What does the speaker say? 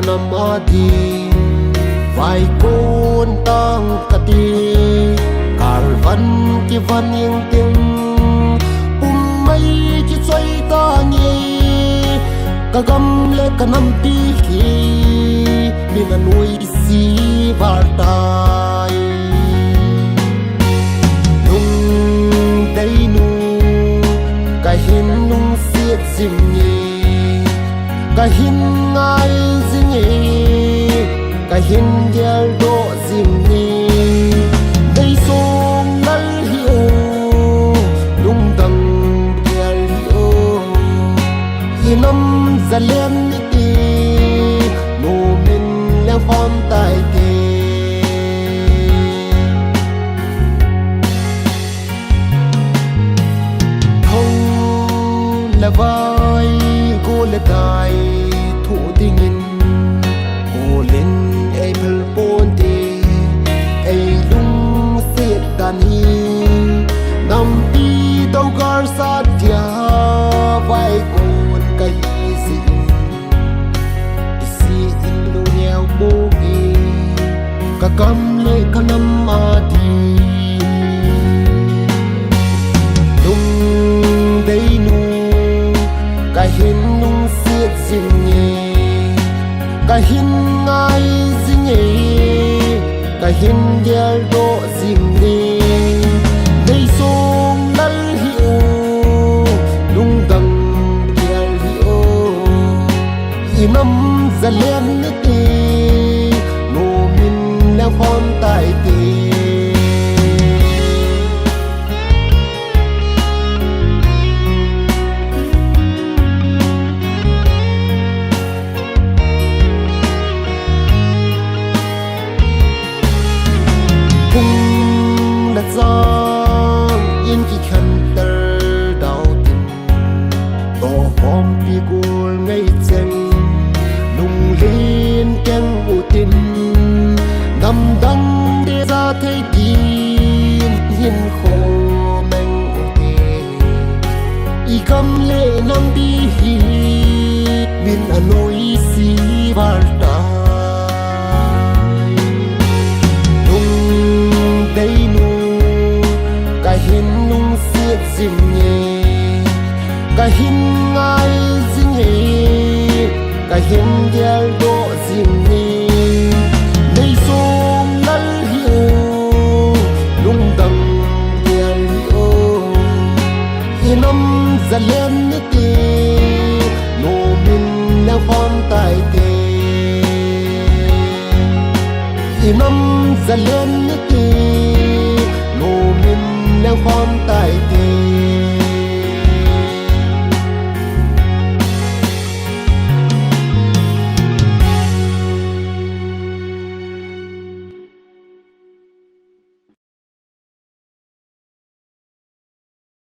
kanam adi vai kon tang kati karvan ki van yang ting mai ki choi ta ngi kagam le kanam pi ki min anui si vartai nung dei nu ka hin nung siet sim ni ka hin ngai zingi ka hin gel do sim ni dei song nal hi o lung dang gel hi o inam zalen ni ti no min lang phong tai ti la vai go le dai thu dingin go len ai phel pon ti ai lung set dan hi nam pi dau gar sa dia vai kon kai si in lu nyao bo gi ka kam le kanam ma di lung dei nu ka hin nung siet zing ni ka hin ngai zing ni ka hin gel do zing ni dei song nal hi o lung dang gel hi o inam zalen ni ti no min la phong tai ti yên khi khăn tơ đau tình tổ phong pi gul ngay chân lung lên ken u tin nằm đắng để ra thấy tin hiên khô mang u tê y cầm lệ nam đi hi bin anoi si varta lung dei nu ka hin nung siet sim ni ka hin ngai zing ni ka hin gel do zing ni nei som nal hi o lung dang gel hi o inam zalen ni ti no min na phong tai ti inam zalen